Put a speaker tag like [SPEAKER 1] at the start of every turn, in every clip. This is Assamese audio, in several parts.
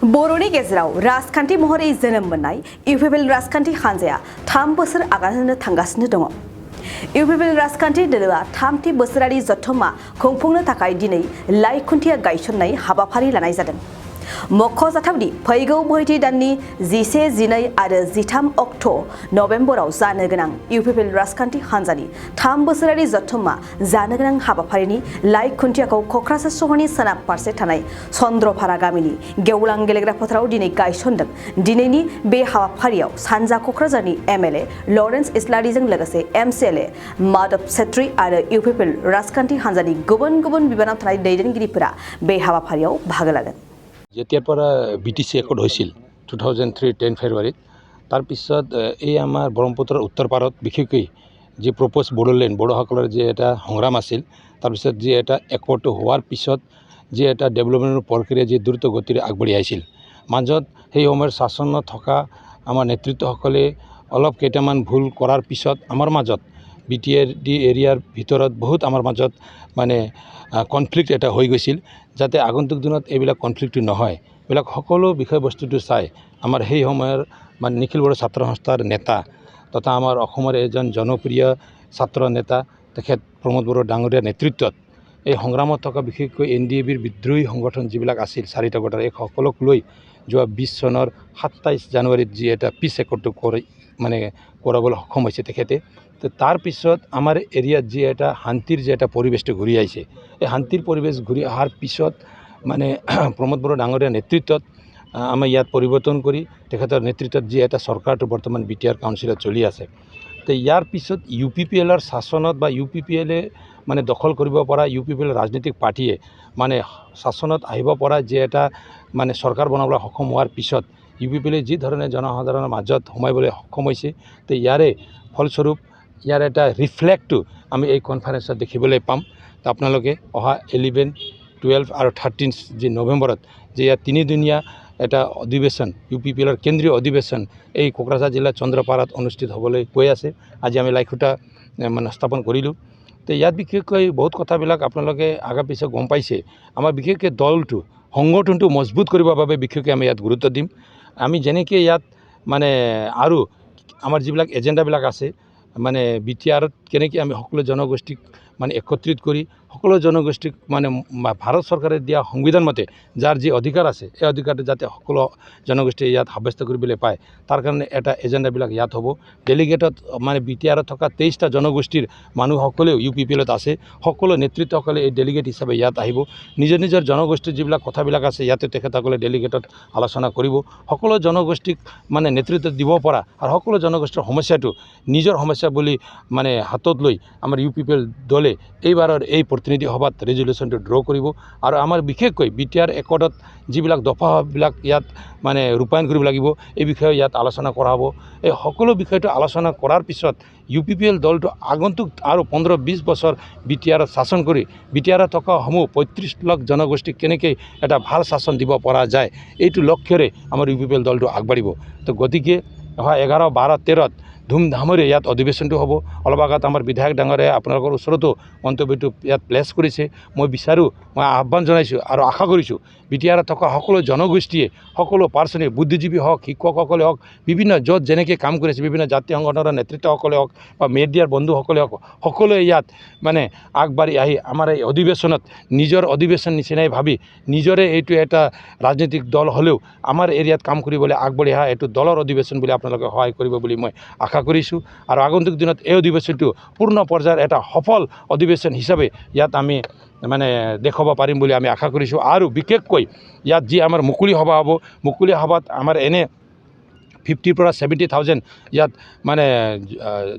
[SPEAKER 1] बर'नि गेजेराव राजखान्थि महरै जोनोम मोननाय इउपिपिएल राजखान्थि हान्जाया 3 बोसोर आगान होनो थांगासिनो दङ। इउपिपिएल राजखान्थि दोलोआ 3थि बोसोरारि जथुम्मा खुंफुंनो थाखाय दिनै लाइ खुन्थिया गायसननाय हाबाफारि लानाय जादों। मख'जाथावदि फैगौ बोहैथि दाननि 11, 12 आरो 13 अक्ट' नबेम्बराव जानो गोनां इउपिपिएल राजखान्थि हान्जानि 3 बोसोरारि जथुम्मा जानो गोनां हाबाफारिनि लाइ खुन्थियाखौ क'क्राझार सहरनि सोनाब फारसे थानाय चन्द्रपारा गामिनि गेवलां गेलेग्रा फोथाराव दिनै गायसनदों। दिनैनि बे हाबाफारियाव सानजा क'क्राझारनि एमएलए लरेन्स इस्लारिजों लोगोसे एमसिएलए माधव छेत्री आरो इउपिपिएल राजखान्थि हान्जानि गुबुन गुबुन बिबानाव थानाय दैदेनगिरिफोरा बे हाबाफारियाव बाहागो लागोन।
[SPEAKER 2] যেতিয়াৰ পৰা BTC একৰ্ড হৈছিল 2003 10 ফেব্ৰুৱাৰীত তাৰপিছত এই আমাৰ ব্ৰহ্মপুত্ৰৰ উত্তৰ পাৰত বিশেষকৈ যি প্ৰপ'জ বড়োলেণ্ড বড়োসকলৰ যি এটা সংগ্ৰাম আছিল তাৰপিছত যি এটা একৰ্ড হোৱাৰ পিছত যি এটা ডেভেলপমেণ্টৰ প্ৰক্ৰিয়া যি দ্ৰুত গতিৰে আগবাঢ়ি আহিছিল মাজত সেই সময়ৰ শাসনত থকা আমাৰ নেতৃত্বসকলে অলপ কেইটামান ভুল কৰাৰ পিছত আমাৰ মাজত BTD এৰিয়াৰ ভিতৰত বহুত আমাৰ মাজত মানে কনফ্লিক্ট এটা হৈ গৈছিল যাতে আগন্তুক দিনত এইবিলাক কনফ্লিক্টটো নহয় এইবিলাক সকলো বিষয়বস্তুটো চাই আমাৰ সেই সময়ৰ মানে নিখিল বড়ো ছাত্ৰ সংস্থাৰ নেতা তথা আমাৰ অসমৰ এজন জনপ্ৰিয় ছাত্ৰ নেতা তেখেত প্ৰমোদ বড়ো ডাঙৰীয়াৰ নেতৃত্বত এই সংগ্ৰামত থকা বিশেষকৈ NDABৰ বিদ্ৰোহী সংগঠন যিবিলাক আছিল 4টা গোটৰ এই সকলক লৈ যোৱা 20 চনৰ 27 জানুৱাৰীত যি এটা পিছ একৰ্ডটো মানে কৰাবলৈ সক্ষম হৈছে তেখেতে তাৰ পিছত আমাৰ এৰিয়াত যি এটা শান্তিৰ যে এটা পৰিৱেশটো ঘূৰি আহিছে এই শান্তিৰ পৰিৱেশ ঘূৰি অহাৰ পিছত মানে প্ৰমোদ বড়ো ডাঙৰীয়াৰ নেতৃত্বত আমাৰ ইয়াত পৰিৱৰ্তন কৰি তেখেতৰ নেতৃত্বত যি এটা চৰকাৰটো বৰ্তমান BTR কাউন্সিলত চলি আছে তো ইয়াৰ পিছত UPPLৰ শাসনত বা UPPLে মানে দখল কৰিব পৰা UPPL ৰাজনৈতিক পাৰ্টিয়ে মানে শাসনত আহিব পৰা যে এটা মানে চৰকাৰ বনাবলৈ সক্ষম হোৱাৰ পিছত UPPLে যি ধৰণে জনসাধাৰণৰ মাজত সোমাইবলৈ সক্ষম হৈছে তো ইয়াৰে ফলস্বৰূপ ইয়াৰ এটা ৰিফ্লেক্টটো আমি এই কনফাৰেন্সত দেখিবলৈ পাম। তো আপোনালোকে অহা 11, 12 আৰু 13 যি নৱেম্বৰত যে ইয়াত 3দিনীয়া এটা অধিৱেশন UPPLৰ কেন্দ্ৰীয় অধিৱেশন এই কোকৰাঝাৰ জিলাৰ চন্দ্ৰপাৰাত অনুষ্ঠিত হ'বলৈ গৈ আছে। আজি আমি লাইখুটা মানে স্থাপন কৰিলোঁ। তো ইয়াত বিশেষকৈ বহুত কথাবিলাক আপোনালোকে আগা পিছে গম পাইছে। আমাৰ বিশেষকৈ দলটো সংগঠনটো মজবুত কৰিবৰ বাবে বিশেষকৈ আমি ইয়াত গুৰুত্ব দিম। আমি যেনেকৈ ইয়াত মানে আৰু আমাৰ যিবিলাক এজেণ্ডাবিলাক আছে মানে BTRত কেনেকৈ আমি সকলো জনগোষ্ঠীক মানে একত্ৰিত কৰি সকলো জনগোষ্ঠীক মানে ভাৰত চৰকাৰে দিয়া সংবিধান মতে যাৰ যি অধিকাৰ আছে এই অধিকাৰটো যাতে সকলো জনগোষ্ঠীয়ে ইয়াত সাব্যস্ত কৰিবলৈ পায় তাৰ কাৰণে এটা এজেণ্ডাবিলাক ইয়াত হ'ব। ডেলিগেটত মানে BTRত থকা 23টা জনগোষ্ঠীৰ মানুহসকলেও UPPLত আছে সকলো নেতৃত্বসকলে এই ডেলিগেট হিচাপে ইয়াত আহিব। নিজৰ নিজৰ জনগোষ্ঠীৰ যিবিলাক কথাবিলাক আছে ইয়াতে তেখেতসকলে ডেলিগেটত আলোচনা কৰিব। সকলো জনগোষ্ঠীক মানে নেতৃত্ব দিব পৰা আৰু সকলো জনগোষ্ঠীৰ সমস্যাটো নিজৰ সমস্যা বুলি মানে হাতত লৈ আমাৰ UPPL দলে এইবাৰৰ এই প্ৰতিনিধি সভাত ৰেজুলেশ্যনটো ড্ৰ কৰিব আৰু আমাৰ বিশেষকৈ BTR একৰ্ডত যিবিলাক দফাবিলাক ইয়াত মানে ৰূপায়ণ কৰিব লাগিব এই বিষয়ে ইয়াত আলোচনা কৰা হ'ব। এই সকলো বিষয়টো আলোচনা কৰাৰ পিছত UPPL দলটো আগন্তুক আৰু 15-20 বছৰ BTRত শাসন কৰি BTRত থকা সমূহ 35 লাখ জনগোষ্ঠীক কেনেকৈ এটা ভাল শাসন দিব পৰা যায় এইটো লক্ষ্যৰে আমাৰ UPPL দলটো আগবাঢ়িব। তো গতিকে অহা 11, 12, 13ত ধুমধামেৰে ইয়াত অধিৱেশনটো হ'ব। অলপ আগত আমাৰ বিধায়ক ডাঙৰীয়াই আপোনালোকৰ ওচৰতো মন্তব্যটো ইয়াত প্লেছ কৰিছে। মই আহ্বান জনাইছোঁ আৰু আশা কৰিছোঁ BTRত থকা সকলো জনগোষ্ঠীয়ে সকলো পাৰ্চনে বুদ্ধিজীৱী হওক শিক্ষকসকলে হওক বিভিন্ন য'ত যেনেকৈ কাম কৰিছে বিভিন্ন জাতীয় সংগঠনৰ নেতৃত্বসকলে হওক বা মিডিয়াৰ বন্ধুসকলে হওক সকলোৱে ইয়াত মানে আগবাঢ়ি আহি আমাৰ এই অধিৱেশনত নিজৰ অধিৱেশন নিচিনাই ভাবি নিজৰে এইটো এটা ৰাজনৈতিক দল হ'লেও আমাৰ এৰিয়াত কাম কৰিবলৈ আগবাঢ়ি অহা এইটো দলৰ অধিৱেশন বুলি আপোনালোকে সহায় কৰিব বুলি মই আশা কৰিছোঁ আৰু আগন্তুক দিনত এই অধিৱেশনটো পূৰ্ণ পৰ্যায়ৰ এটা সফল অধিৱেশন হিচাপে ইয়াত আমি মানে দেখুৱাব পাৰিম বুলি আমি আশা কৰিছোঁ। আৰু বিশেষকৈ ইয়াত যি আমাৰ মুকলি সভা হ'ব মুকলি সভাত আমাৰ এনে 50 পৰা 70,000 ইয়াত মানে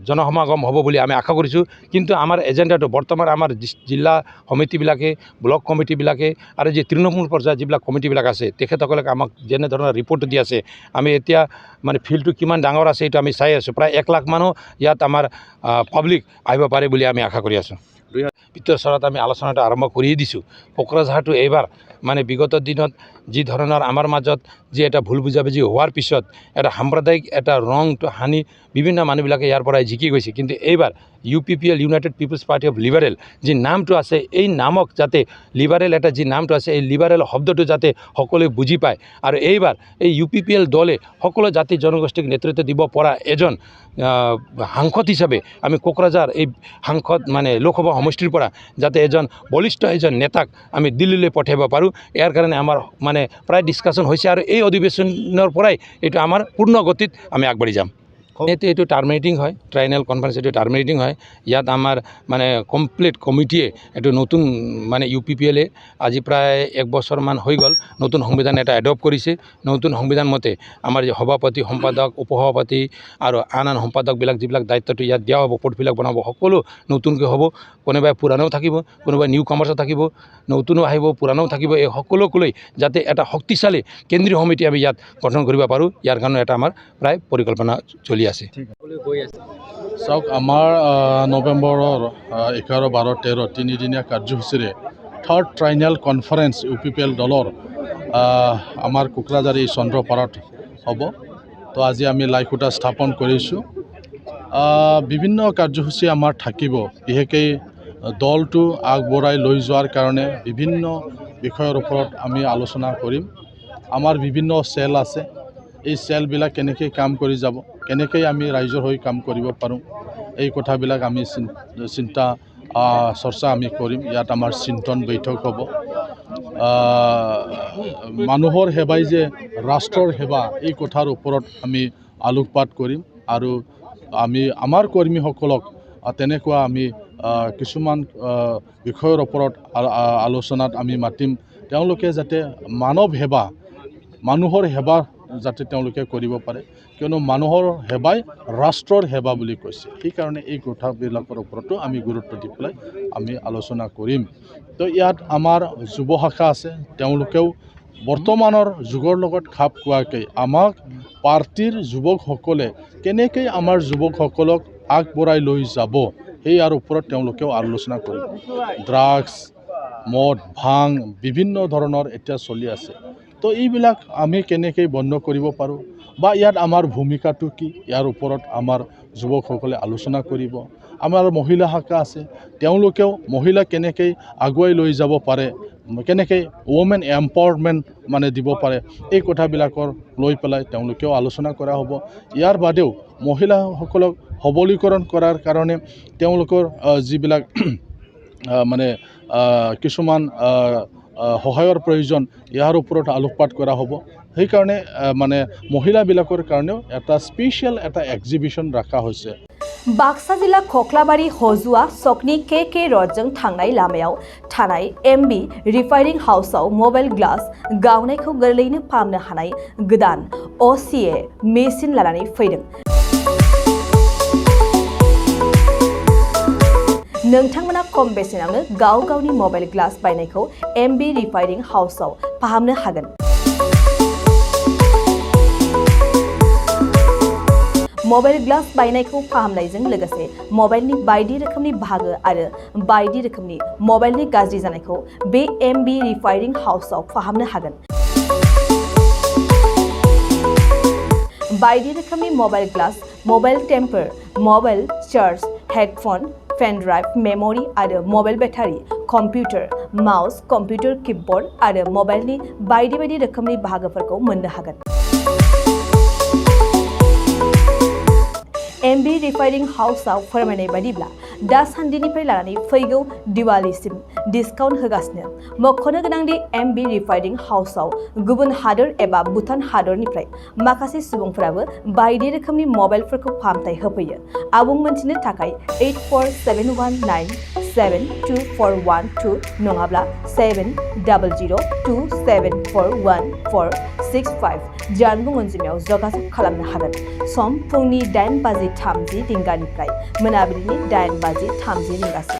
[SPEAKER 2] জনসমাগম হ'ব বুলি আমি আশা কৰিছোঁ। কিন্তু আমাৰ এজেণ্ডাটো বৰ্তমান আমাৰ জিলা সমিতিবিলাকে ব্লক কমিটিবিলাকে আৰু যি তৃণমূল পৰ্যায়ৰ যিবিলাক কমিটিবিলাক আছে তেখেতসকলে আমাক যেনেধৰণৰ ৰিপৰ্ট দি আছে আমি এতিয়া মানে ফিল্ডটো কিমান ডাঙৰ আছে এইটো আমি চাই আছোঁ। প্ৰায় 1 লাখ মানুহ ইয়াত আমাৰ পাব্লিক আহিব পাৰে বুলি আমি আশা কৰি আছোঁ। পিছৰ চৰত আমি আলোচনাটো আৰম্ভ কৰিয়ে দিছোঁ। কোকৰাঝাৰটো এইবাৰ মানে বিগত দিনত যি ধৰণৰ আমাৰ মাজত যি এটা ভুল বুজাবুজি হোৱাৰ পিছত এটা সাম্প্ৰদায়িক এটা ৰংটো সানি বিভিন্ন মানুহবিলাকে ইয়াৰ পৰাই জিকি গৈছে কিন্তু এইবাৰ UPPL united people's party of liberal যি নামটো আছে এই নামক যাতে লিবাৰেল এটা যি নামটো আছে এই লিবাৰেল শব্দটো যাতে সকলোৱে বুজি পায় আৰু এইবাৰ এই UPPL দলে সকলো জাতি জনগোষ্ঠীক নেতৃত্ব দিব পৰা এজন সাংসদ হিচাপে আমি কোকৰাঝাৰ এই সাংসদ মানে লোকসভা সমষ্টিৰ পৰা যাতে এজন বলিষ্ঠ এজন নেতাক আমি দিল্লীলৈ পঠিয়াব পাৰোঁ ইয়াৰ কাৰণে আমাৰ মানে প্ৰায় ডিছকাশ্যন হৈছে আৰু এই অধিৱেশনৰ পৰাই এইটো আমাৰ পূৰ্ণ গতিত আমি আগবাঢ়ি যাম এইটো টাৰ্মিনেটিং হয় ট্ৰাইনেল কনফাৰেন্স এইটো টাৰ্মিনেটিং হয় ইয়াত আমাৰ মানে কমপ্লিট কমিটিয়ে এইটো নতুন মানে UPPLে আজি প্ৰায় 1 বছৰমান হৈ গ'ল নতুন সংবিধান এটা এডপ্ট কৰিছে নতুন সংবিধান মতে আমাৰ যে সভাপতি সম্পাদক উপসভাপতি আৰু আন সম্পাদকবিলাক যিবিলাক দায়িত্বটো ইয়াত দিয়া হ'ব পদবিলাক বনাব সকলো নতুনকৈ হ'ব কোনোবাই পুৰাণাও থাকিব কোনোবাই নিউ কামাৰ্চো থাকিব নতুনো আহিব পুৰাণাও থাকিব এই সকলোক লৈ যাতে এটা শক্তিশালী কেন্দ্ৰীয় সমিতি আমি ইয়াত গঠন কৰিব পাৰোঁ ইয়াৰ কাৰণে এটা আমাৰ প্ৰায় পৰিকল্পনা চলি আছে
[SPEAKER 3] চাওক আমাৰ নৱেম্বৰৰ 11, 12, 13 তিনিদিনীয়া কাৰ্যসূচীৰে 3rd ট্ৰাইনেল কনফাৰেন্স UPPL দলৰ আমাৰ কোকৰাঝাৰ এই চন্দ্ৰপাৰাত হ'ব তো আজি আমি লাইখুটা স্থাপন কৰিছোঁ বিভিন্ন কাৰ্যসূচী আমাৰ থাকিব বিশেষকৈ দলটো আগবঢ়াই লৈ যোৱাৰ কাৰণে বিভিন্ন বিষয়ৰ ওপৰত আমি আলোচনা কৰিম আমাৰ বিভিন্ন চেল আছে এই চেলবিলাক কেনেকৈ কাম কৰি যাব কেনেকৈ আমি ৰাইজৰ হৈ কাম কৰিব পাৰোঁ এই কথাবিলাক আমি চিন্তা চৰ্চা আমি কৰিম ইয়াত আমাৰ চিন্তন বৈঠক হ'ব মানুহৰ সেৱাই যে ৰাষ্ট্ৰৰ সেৱা এই কথাৰ ওপৰত আমি আলোকপাত কৰিম আৰু আমি আমাৰ কৰ্মীসকলক তেনেকুৱা আমি কিছুমান বিষয়ৰ ওপৰত আলোচনাত আমি মাতিম তেওঁলোকে যাতে মানৱ সেৱা মানুহৰ সেৱা যাতে তেওঁলোকে কৰিব পাৰে কিয়নো মানুহৰ সেৱাই ৰাষ্ট্ৰৰ সেৱা বুলি কৈছে সেইকাৰণে এই কথাবিলাকৰ ওপৰতো আমি গুৰুত্ব দি পেলাই আমি আলোচনা কৰিম তো ইয়াত আমাৰ যুৱ শাখা আছে তেওঁলোকেও বৰ্তমানৰ যুগৰ লগত খাপ খোৱাকৈ আমাক পাৰ্টিৰ যুৱকসকলে কেনেকৈ আমাৰ যুৱকসকলক আগবঢ়াই লৈ যাব সেই ইয়াৰ ওপৰত তেওঁলোকেও আলোচনা কৰিব ড্ৰাগছ মদ ভাং বিভিন্ন ধৰণৰ এতিয়া চলি আছে তো এইবিলাক আমি কেনেকৈ বন্ধ কৰিব পাৰোঁ বা ইয়াত আমাৰ ভূমিকাটো কি ইয়াৰ ওপৰত আমাৰ যুৱকসকলে আলোচনা কৰিব আমাৰ মহিলা শাখা আছে তেওঁলোকেও মহিলা কেনেকৈ আগুৱাই লৈ যাব পাৰে কেনেকৈ ওমেন এম্পাৱাৰমেণ্ট মানে দিব পাৰে এই কথাবিলাকৰ লৈ পেলাই তেওঁলোকেও আলোচনা কৰা হ'ব ইয়াৰ বাদেও মহিলাসকলক সবলীকৰণ কৰাৰ কাৰণে তেওঁলোকৰ যিবিলাক মানে কিছুমান সহায়ৰ প্ৰয়োজন ইয়াৰ ওপৰত আলোকপাত কৰা হ'ব সেইকাৰণে মানে মহিলাবিলাকৰ কাৰণেও এটা স্পেচিয়েল এটা এক্সিবিশ্যন ৰাখা হৈছে
[SPEAKER 1] बाक्सा जिल्ला खख्लाबारि हजुआ सकनि KK रडजों थांनाय लामायाव थानाय MB रिफाइनिं हाउसआव मबाइल ग्लास गावनायखौ गोरलैयैनो फाहामनो हानाय गोदान OCA मेसिन लानानै फैदों नोंथांमोना खम बेसेनावनो गाव गावनि मबाइल ग्लास बायनायखौ MB रिफाइनिं हाउसआव फाहामनो हागोन मबाइल ग्लास बायनायखौ फाहामनायजों लोगोसे मबाइलनि बायदि रोखोमनि बाहागो आरो बायदि रोखोमनि मबाइलनि गाज्रि जानायखौ बे MB रिफाइनिं हाउसआव फाहामनो हागोन बायदि रोखोमनि mobile glass mobile temper mobile charge headphone pen drive memory आरो mobile battery computer mouse computer keyboard आरो मबाइलनि बायदि रोखोमनि बाहागोफोरखौ मोननो हागोन MB रिफाइनिं हाउसआव फोरमायनाय बायदिब्ला दासान्दिनिफ्राय लानानै फैगौ दिवालीसिम डिसकाउन्ट होगासिनो मख'नो गोनांदि MB रिफाइनिं हाउसआव गुबुन हादोर एबा भुटान हादोरनिफ्राय माखासे सुबुंफोराबो बायदि रोखोमनि मबाइलफोरखौ फाहामथाय होफैयो आबुं मोनथिनो थाखाय 8471972412 नङाब्ला 7002741465 जानबुं अनजिमायाव जगाजग खालामनो हागोन सम फुंनि 8:30 रिंगानिफ्राय मोनाबिलिनि 8:30 रिंगासिम